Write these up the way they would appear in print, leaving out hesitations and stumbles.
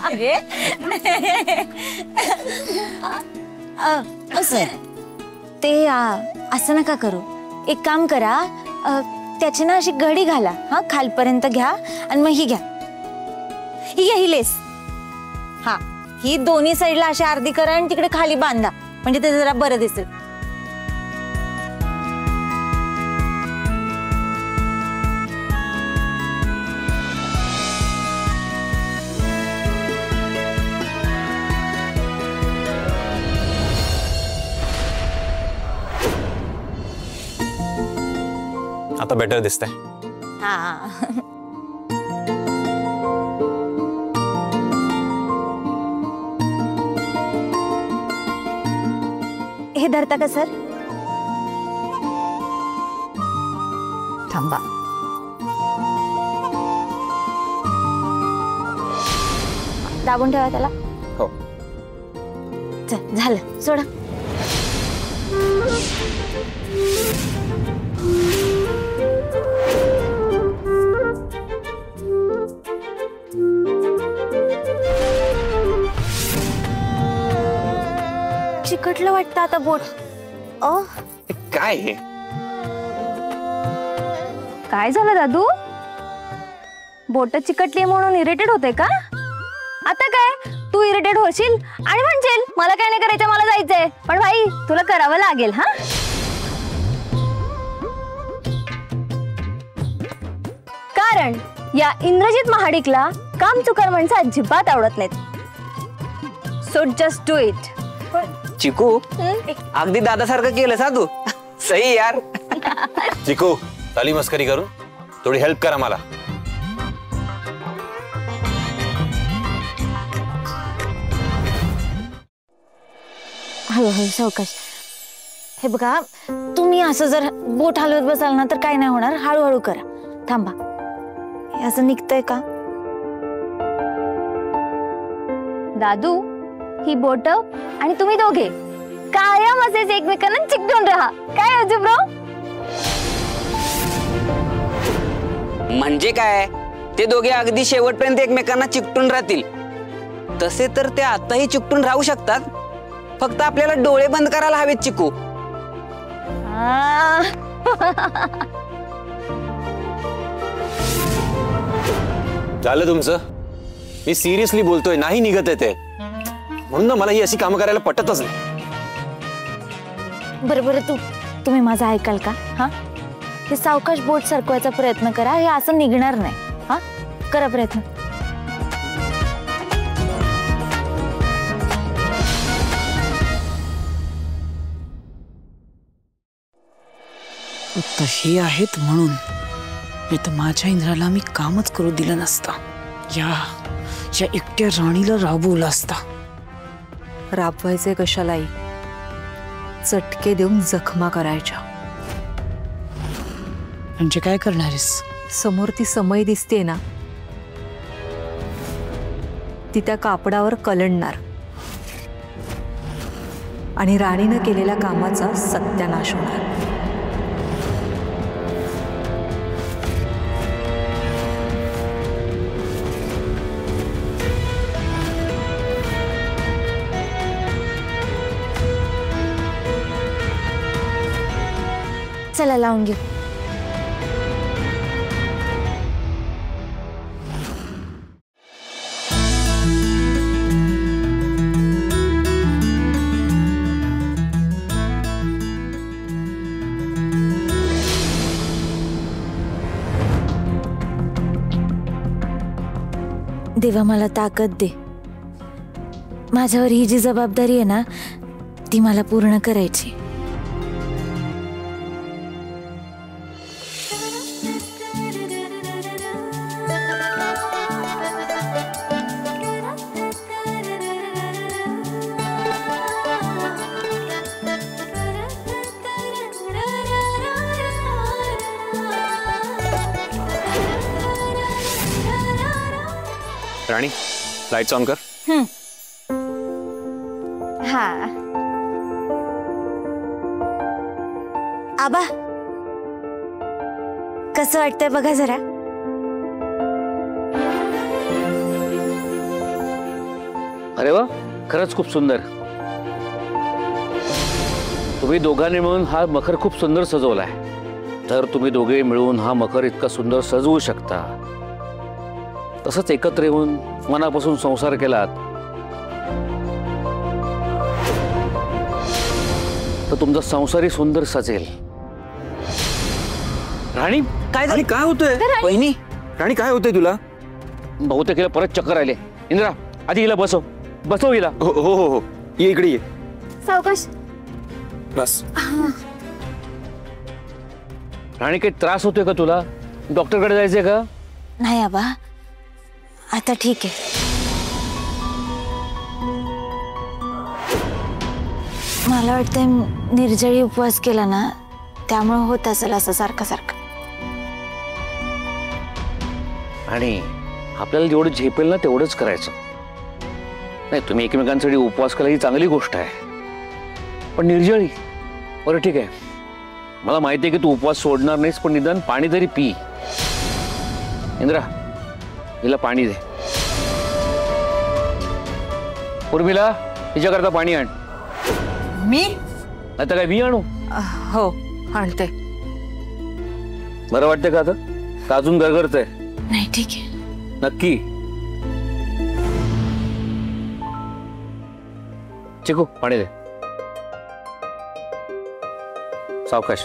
अरे सर ते असं नका करू, एक काम करा, त्याची ना अशी घडी घाला, हा खालपर्यंत घ्या आणि मग ही घ्या, ही घ्या, ही लेस, हा ही दोन्ही साईडला अशी अर्धी करा आणि तिकडे खाली बांधा, म्हणजे ते जरा बरं दिसेल. आता बेटर दिसतंय. हा हे धरता का सर? थांबा. दाबून ठेवा त्याला. हो. झालं, सोडा. चिकटलं वाटतं आता बोट. काय हे? काय झालं दादू? बोट चिकटली म्हणून इरिटेट होते का? आता काय तू इरिटेट होशील आणि म्हणशील मला काय नाही करायचं, मला जायचंय, पण भाई तुला करावं लागेल. हा कारण या इंद्रजित महाडिकला कामचुकार माणसं अजिबात आवडत नाहीत. So just do it. चिकू अगदी दादासारखं केलं सा तू. सही यार. चिकू चाली मस्करी करून थोडी हेल्प करा मला. हळूहळू सावकाश. हे बघा, तुम्ही असं जर बोट हलवत बसाल ना तर काय नाही होणार, हळूहळू करा. थांबा, हे असं निघतंय का? दादू ही बोट आणि तुम्ही दोघे कायम असेच एकमेकांना चिकटून राहा. काय अजूब्रो? म्हणजे काय, ते दोघे अगदी शेवटपर्यंत एकमेकांना चिकटून राहतील. तसे तर ते आताही चिकटून राहू शकतात, फक्त आपल्याला डोळे बंद करायला हवेत. चिकू झालं तुमचं. मी सिरियसली बोलतोय, नाही निघत आहे ते, म्हणून ना मला ही अशी कामं करायला पटतच नाही. बरं तुम्ही माझं ऐकाल का? हा, हे सावकाश बोट सरकवायचा प्रयत्न करा, हे असं निघणार नाही. हा, करा प्रयत्न. तशी आहेत म्हणून मी तर माझ्या इंद्राला मी कामच करू दिलं नसतं. या एकट्या राणीला राबवलं असता. राबवायचे कशालाही, चटके देऊन जखमा करायच्या. म्हणजे काय करणारेस? समोर ती समय दिसते ना, ती त्या कापडावर कलंडणार आणि राणीनं केलेल्या कामाचा सत्यानाश होणार. चला लावून घेऊ. देवा मला ताकद दे. माझ्यावर ही जी जबाबदारी आहे ना ती मला पूर्ण करायची. राणी लाइट्स ऑन कर. हा आबा कसं वाटतंय बघा जरा. अरे वा, खरंच खूप सुंदर. तुम्ही दोघांनी मिळून हा मखर खूप सुंदर सजवलाय. तर तुम्ही दोघे मिळून हा मखर इतका सुंदर सजवू शकता, तसंच एकत्र येऊन मनापासून संसार केलात तर तुमचा संसारही सुंदर सजेल. राणी, काय आणि काय होतंय? वहिनी, राणी काय होतंय तुला? बहुतेक हिला परत चक्कर आले. इंद्रा, आधी हिला बसव. बसव हिला. हो हो हो हो, ये इकडे ये. सावकाश. बस. राणी, काही त्रास होतोय का तुला? डॉक्टरकडे जायचंय का? नाही आबा, आता ठीक आहे. मला वाटतंय निर्जळी उपवास केला ना, त्यामुळे होत असेल असं सारखं सारखं. आणि आपल्याला जेवढं झेपेल ना तेवढंच करायचं. नाही, तुम्ही एकमेकांसाठी उपवास केला ही चांगली गोष्ट आहे, पण निर्जळी. बरं ठीक आहे, मला माहिती आहे की तू उपवास सोडणार नाहीस, पण निदान पाणी तरी पी. इंद्रा, हिला पाणी दे. उर्मिला, हिच्याकरता पाणी आण. मी? नाही तर काय मी आणू? हो, आणते. बरं वाटतंय का आता? का अजून गरगरतंय? नाही, ठीक आहे. नक्की? चिकू, पाणी दे. सावकाश.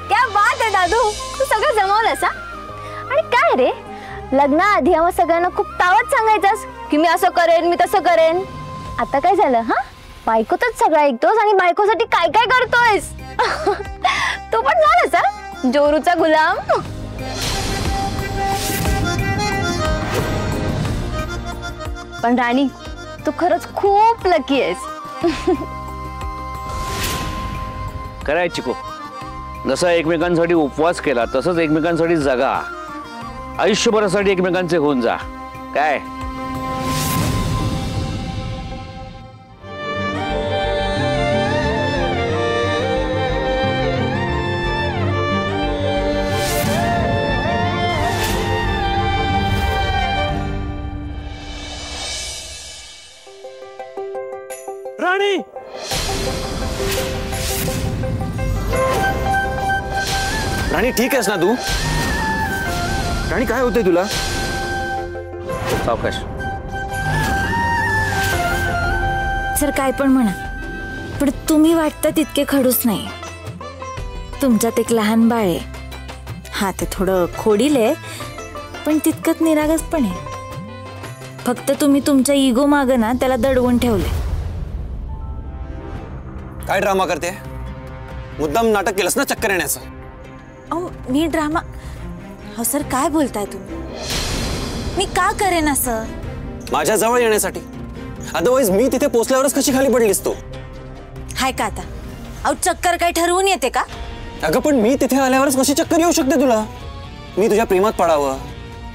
क्या बात आहे दादू, तू सगळं जमवलंस हा? आणि काय रे, लग्नाआधी आम्हा सगळ्यांना खूप तावत सांगायचंस की मी असं करेन, मी तसं करेन. आता काय झालं हा? बायकोतच सगळं ऐकतोस आणि बायकोसाठी काय काय करतोयस. तू पण झालास हा जोरूचा गुलाम. पण राणी, तू खरंच खूप लकी आहेस. कराय चिकू, जसा एकमेकांसाठी उपवास केला तसंच एकमेकांसाठी जगा. आयुष्यभरासाठी एकमेकांचे होऊन जा. काय? राणी, राणी ठीक आहेस ना तू? राणी, काय होतंय तुला? सावकाश. सर, काय पण म्हणा, पण तुम्ही वाटता तितके खडूस नाही. तुमच्यात एक लहान बाळ आहे. हा, ते थोडं खोडील आहे, पण तितकंच निरागस पण आहे. फक्त तुम्ही तुमच्या इगो मागं ना त्याला दडवून ठेवले. काय ड्रामा करते? मुद्दाम नाटक केलंस ना चक्कर येण्याचं? अहो, मी ड्रामा? हो सर, काय बोलताय तुम्ही? मी का करेन असं? माझ्या जवळ येण्यासाठी. अदरवाईज मी तिथे पोहोचल्यावरच कशी खाली पडलीस तू? हाय का आता? अहो, चक्कर काय ठरवून येते का? अगं, पण मी तिथे आल्यावरच कशी चक्कर येऊ शकते तुला? मी तुझ्या प्रेमात पडावं,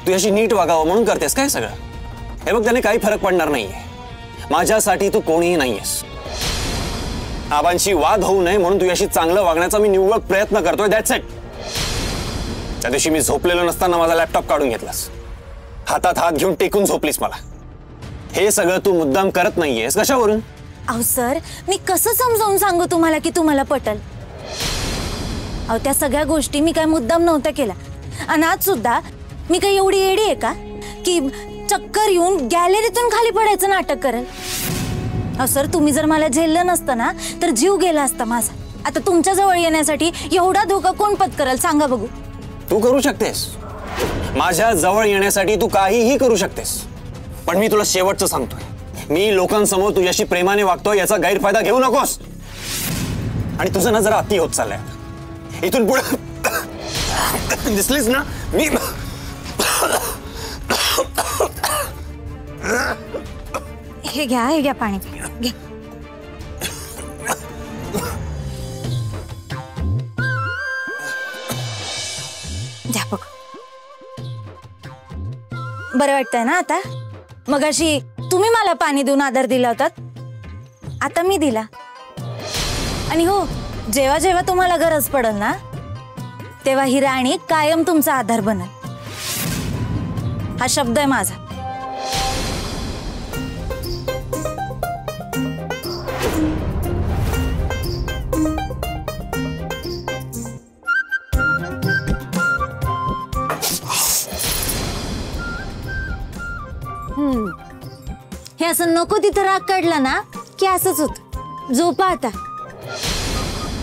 तुझ्याशी नीट वागावं म्हणून करतेस काय सगळं? हे बघ, त्याने काही फरक पडणार नाहीये. माझ्यासाठी तू कोणीही नाहीयेस. आबांशी वाद होऊ नये म्हणून तुझ्याशी चांगलं वागण्याचा मी निव्वळ प्रयत्न करतोय. That's it. त्या दिवशी मी झोपलेलो नसताना माझा लॅपटॉप काढून घेतलास, हातात हात घेऊन टेकून झोपलीस मला. हे सगळं तू मुद्दाम करत नाहीयेस. कशावरून? अहो सर, मी कसं समजावून सांगू तुम्हाला की तुम्हाला पटल? अहो, त्या सगळ्या गोष्टी मी काय मुद्दाम नव्हत्या केल्या. आणि आज सुद्धा मी काय एवढी येडी आहे का की चक्कर येऊन गॅलरीतून खाली पडायचं नाटक करेल? अहो सर, तुम्ही जर मला झेललं नसतं ना तर जीव गेला असता माझा. आता तुमच्या जवळ येण्यासाठी एवढा धोका कोण पत्करेल सांगा बघू? तू करू शकतेस. माझ्या जवळ येण्यासाठी तू काहीही करू शकतेस. पण मी तुला शेवटचं सांगतोय, मी लोकांसमोर तुझ्याशी प्रेमाने वागतोय याचा गैरफायदा घेऊ नकोस. आणि तुझं ना जरा अति होत चाललंय. इथून पुढे दिसलीस ना मी हे घ्या पाणी घ्या. द्या बघ. बरं वाटतंय ना आता? मगाशी तुम्ही मला पाणी देऊन आधार दिला होतात, आता मी दिला. आणि हो, जेव्हा जेव्हा तुम्हाला गरज पडेल ना, तेव्हा ही राणी कायम तुमचा आधार बनेल. हा शब्द आहे माझा. हे असं नको तिथं राग काढला ना की असंच होत. झोपा आता.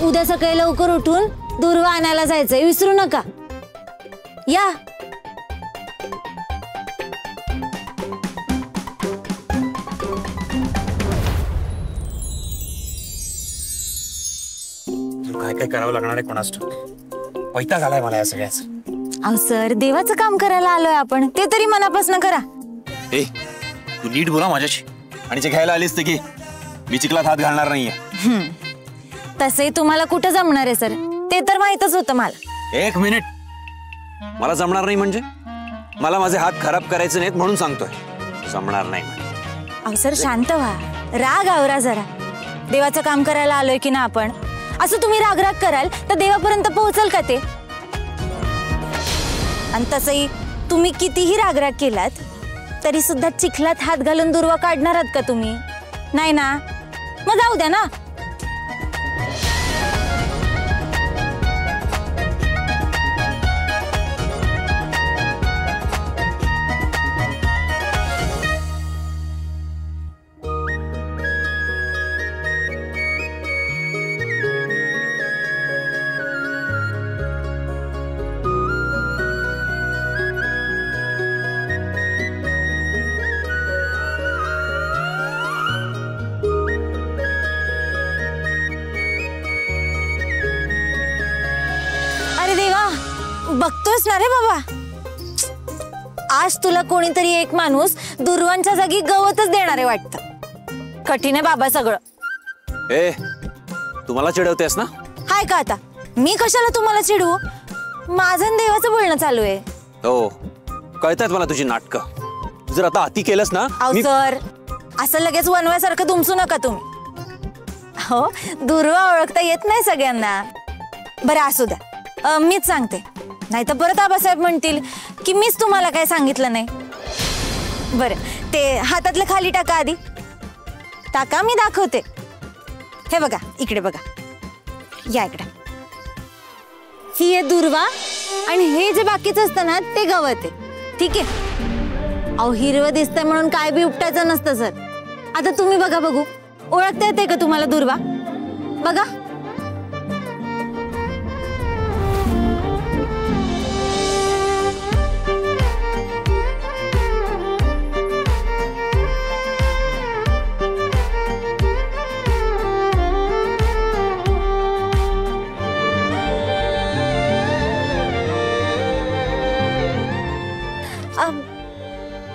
उद्या सकाळी लवकर उठून दुर्वा आणायला जायचंय, विसरू नका. या. काय काय करावं लागणार आहे कोणास ठाऊक. वैताग आलाय मला या सगळ्याच. अहो सर, देवाचं काम करायला आलोय आपण, ते तरी मनापासून करा. ए, तू नीट बोला माझ्याशी. आणि जे घ्यायला आलीस ते घे. मी चिखलात हात घालणार नाहीये. तसंही तुम्हाला कुठं जमणार आहे सर, ते तर माहितच होतं मला. एक मिनिट. मला जमणार नाही म्हणजे? मला माझे हात खराब करायचे नाहीत म्हणून सांगतोय. जमणार नाही म्हणजे. अहो सर, शांत व्हा. राग आवरा जरा. देवाचं काम करायला आलोय की ना आपण. असं तुम्ही राग कराल तर देवापर्यंत पोहोचल का ते? आणि तसंही तुम्ही कितीही राग केलात तरी सुद्धा चिखलात हात घालून दुर्वा काढणार आहात का तुम्ही? नाही ना. मग जाऊ द्या ना. बघतोयस ना रे बाबा, आज तुला कोणीतरी एक माणूस दुर्वांच्या जागी गवतच देणार आहे वाटतं. कठीण आहे बाबा सगळं. ए, तुम्हाला चिडवतेस ना? हाय का आता? मी कशाला तुम्हाला चिडवू? माझं आणि देवाचं बोलणं चालू आहे. हो, कळतात मला तुझी नाटकं. जर आता अति केलंस ना. अहो सर, असं लगेच वनव्यासारखं तुमसू नका तुम्ही. हो, दुर्वा ओळखता येत नाही सगळ्यांना. बरं असू द्या, मीच सांगते. नाही तर परत आबासाहेब म्हणतील की मीच तुम्हाला काय सांगितलं नाही. बरं, ते हातातलं खाली टाका आधी. टाका, मी दाखवते. हे बघा, इकडे बघा. या इकडे. ही आहे दुर्वा आणि हे जे बाकीचं असतं ना ते गवत आहे. ठीक आहे? अहो, हिरवं दिसतंय म्हणून काय बी उपटायचं नसतं सर. आता तुम्ही बघा, बघू ओळखता येते का तुम्हाला दुर्वा? बघा.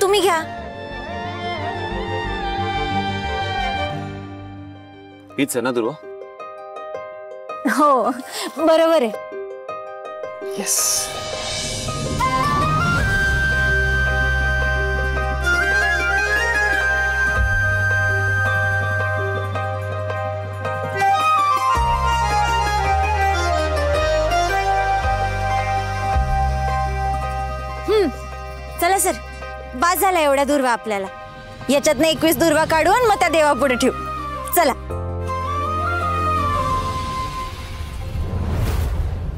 तुम्ही घ्या. हीच आहे ना दुर्वा? हो, बरोबर आहे. येस. चला सर, बास झाला एवढ्या दुर्वा आपल्याला. याच्यातनं 21 दुर्वा काढून मग त्या देवापुढे ठेवू. चला.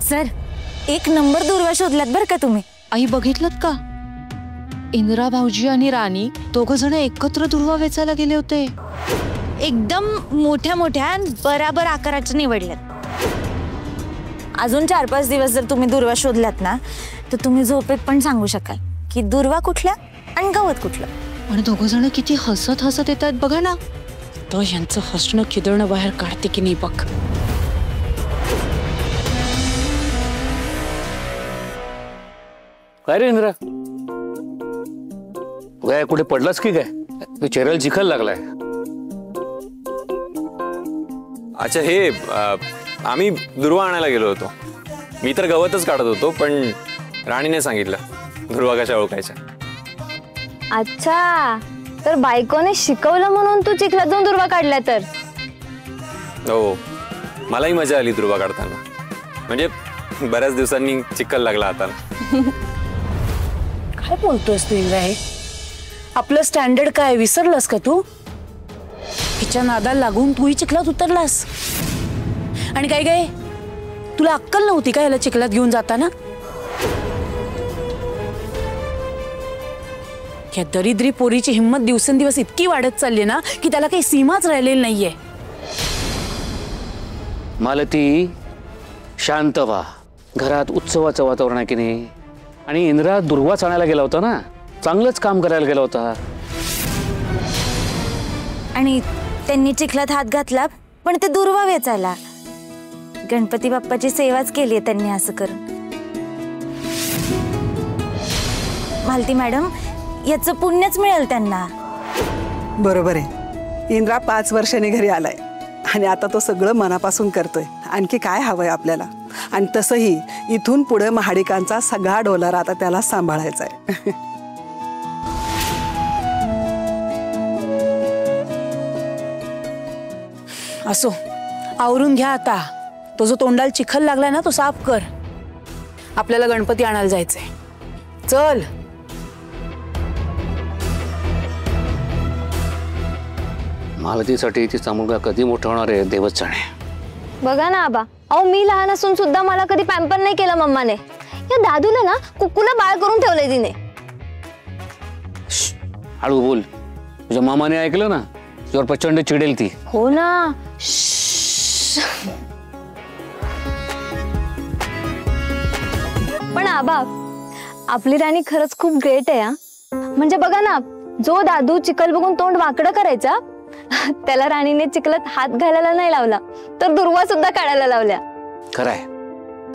सर, एक नंबर दुर्वा शोधलात बरं का तुम्ही. आई बघितलं का? इंदिरा भाऊजी आणि राणी दोघ जण एकत्र दुर्वा वेचायला गेले होते. एकदम मोठ्या मोठ्या बराबर आकाराच्या निवडल्यात. अजून 4-5 दिवस जर तुम्ही दुर्वा शोधलात ना तर तुम्ही झोपेत पण सांगू शकाल की दुर्वा कुठल्या आणि गवत कुठलं. आणि दोघ जण किती हसत हसत येतात बघा ना. तर यांचं हसणं खिदळणं बाहेर काढते की नाही बघ. काय रे इंदिरा, काय कुठे पडलास की काय? तू चेहऱ्याला चिखल लागलाय. अच्छा, हे आम्ही दुर्वा आणायला गेलो होतो. मी तर गवतच काढत होतो, पण राणीने सांगितलं ध्रुवा कशा ओळखायच्या. अच्छा, तर बायकोने शिकवलं म्हणून तू चिखलात जाऊन दुर्वा काढल्या तर. हो, मलाही मजा आली ध्रुवा काढताना. म्हणजे बऱ्याच दिवसांनी चिखल लागला हाताला. काय बोलतोयस तू इंद्रा? हे आपलं स्टँडर्ड काय विसरलास का तू? तिच्या नादाला लागून तूही चिखलात उतरलास. आणि काय काय तुला अक्कल नव्हती का याला चिखलात घेऊन जाताना? या दरिद्री पोरीची हिंमत दिवसेंदिवस इतकी वाढत चालली ना की त्याला काही सीमाच राहिलेली नाहीये. मालती, शांत व्हा. घरात उत्सवाचं वातावरण आहे की नाही? आणि इंद्रा दुर्वाच आणायला गेला होता ना, चांगलंच काम करायला गेला होता. आणि त्यांनी चिखलात हात घातला पण ते दुर्वा वेचायला. गणपती बाप्पाची सेवाच केली आहे त्यांनी असं करून. मालती मॅडम, याचं पुण्यच मिळेल त्यांना. बरोबर आहे. इंद्रा 5 वर्षांनी घरी आलाय आणि आता तो सगळं मनापासून करतोय. आणखी काय हवंय आपल्याला? आणि तसंही इथून पुढे महाडिकांचा सगळा डोलारा आता त्याला सांभाळायचा आहे. असो, आवरून घ्या आता. तो जो तोंडाला चिखल लागलाय ना तो साफ कर. आपल्याला गणपती आणायला जायचंय. चल. मालतीसाठी तिचा मुलगा कधी मोठा होणार आहे देवच जाणे. बघा ना आबा, अहो मी लहान असून सुद्धा मला कधी पॅम्पर नाही केलं मम्माने. या दादूला ना कुक्कूला बाळ करून ठेवलंय तिने. हळू बोल, तुझ्या मामाने ऐकलं ना तुझ्यावर प्रचंड चिडेल ती. हो ना. पण आबा, आपली राणी खरंच खूप ग्रेट आहे. म्हणजे बघा ना, जो दादू चिखल बघून तोंड वाकडं करायचा त्याला राणीने चिखलात हात घालायला नाही लावला, तर दुर्वा सुद्धा काढायला लावल्या. खरंय,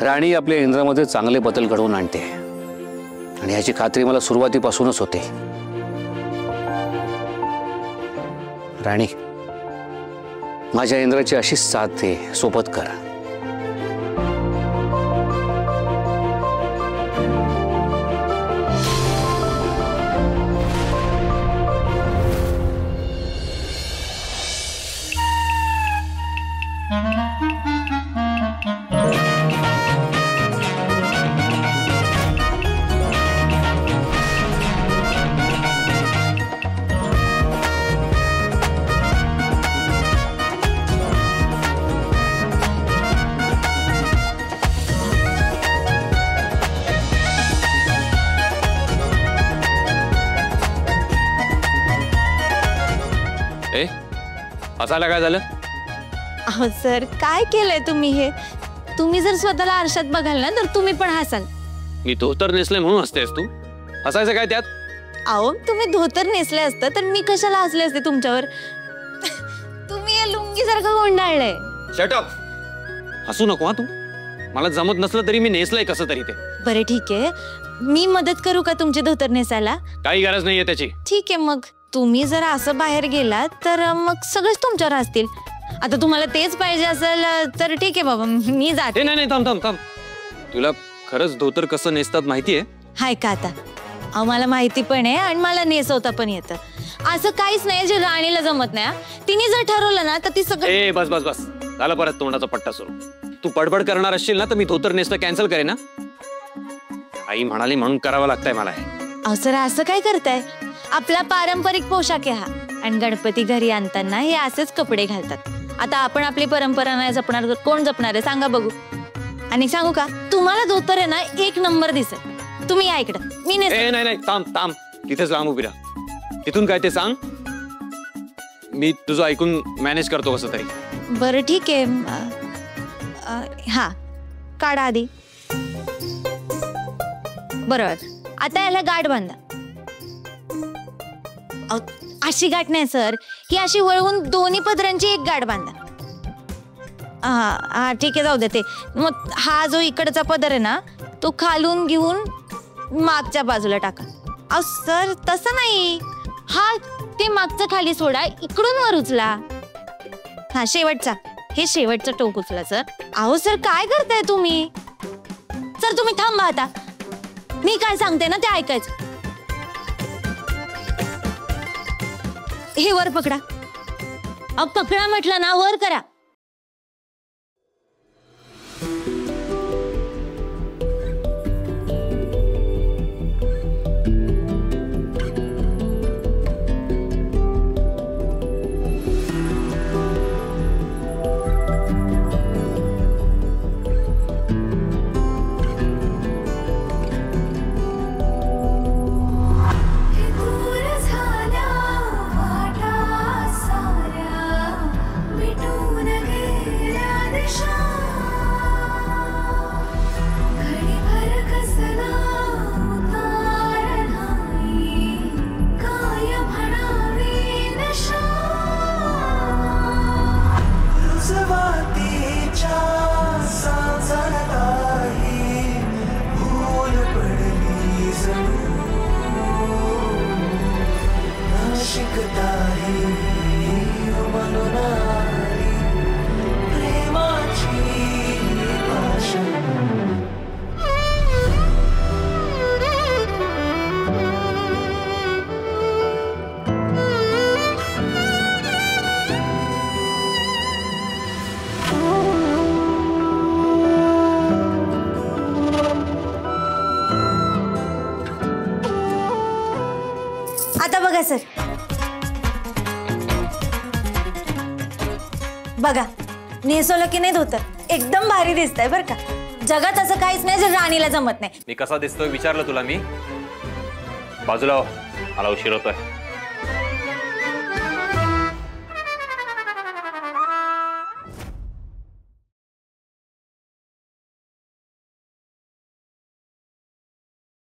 राणी आपल्या इंद्रामध्ये चांगले बदल घडवून आणते आणि याची खात्री मला सुरुवातीपासूनच होते. राणी, माझ्या इंद्राची अशीच साथ दे, सोबत कर. हसायला काय झालं? अहो सर, काय केलंय तुम्ही हे? तुम्ही जर स्वतःला आरशात बघाल ना तर तुम्ही पण हसाल. मी धोतर नेसले म्हणून हसतेस तू? हसायचं काय त्यात? अहो, तुम्ही धोतर नेसले असतं तर मी कशाला हसले असते तुमच्यावर? तुम्ही या लुंगी सारखं गोंडाळलंय. Shut up. हसू नको हा तू. मला जमत नसलं तरी मी नेसलंय कसं तरी ते. बरं ठीक आहे, मी मदत करू का तुमचे धोतर नेसायला? काही गरज नाहीये त्याची. ठीक आहे, मग तुम्ही जर असं बाहेर गेलात तर मग सगळेच तुमच्यावर असतील. आता तुम्हाला तेच पाहिजे असेल तर ठीक आहे बाबा, मी जाते. नाही नाही, थांब थांब थांब. तुला खरंच धोतर कसं नेसतात माहितीये? हाय का आता? अहो, मला माहिती पण आहे आणि मला नेसवता पण येतं. असं काहीच नाही जे राणीला जमत नाही. तिने जर ठरवलं ना तर ती सगळं. बस बस बस, झालं परत तोंडाचा पट्टा सुरू. तू पडपड करणार असशील ना तर मी धोतर नेसतं कॅन्सल करेन ना. आई म्हणाली म्हणून करावं लागतंय मला हे. अहो सर, असं काय करताय? आपला पारंपरिक पोशाख आहे हा आणि गणपती घरी आणताना हे असेच कपडे घालतात. आता आपण आपली परंपरा नाही जपणार तर कोण जपणार आहे सांगा बघू. आणि सांगू का, तुम्हाला धोतर आहे ना 1 नंबर दिसेल. तुम्ही या इकडं, मी नाही नाही, थांब थांब, तिथेच लांब उभी राहा. तिथून काय ते सांग, मी तुझं ऐकून मॅनेज करतो कसं तरी. बरं ठीक आहे. हा, काढा आधी. बरोबर, आता याला गाठ बांधा. अशी गाठ नाही सर, ही अशी वळवून दोन्ही पदरांची एक गाठ बांधा. हा ठीक आहे, जाऊ दे ते. मग हा जो इकडचा पदर आहे ना तो खालून घेऊन मागच्या बाजूला टाका. अहो सर, तसं नाही. हा, ते मागचं खाली सोडा, इकडून वर उचला. हा, शेवटचा, हे शेवटचं टोक उचला सर. अहो सर, काय करताय तुम्ही? सर तुम्ही थांबा आता. मी काय सांगते ना ते ऐकायचं. हे वर पकडा. पकडा म्हटलं ना, वर करा. आता बघा सर, बघा नेसवलं की नाही धोतर, एकदम भारी दिसतंय बरं का. जगात असं काहीच नाही जे राणीला जमत नाही. मी कसा दिसतोय विचारलं तुला मी? बाजूला हो, मला उशीर होतोय.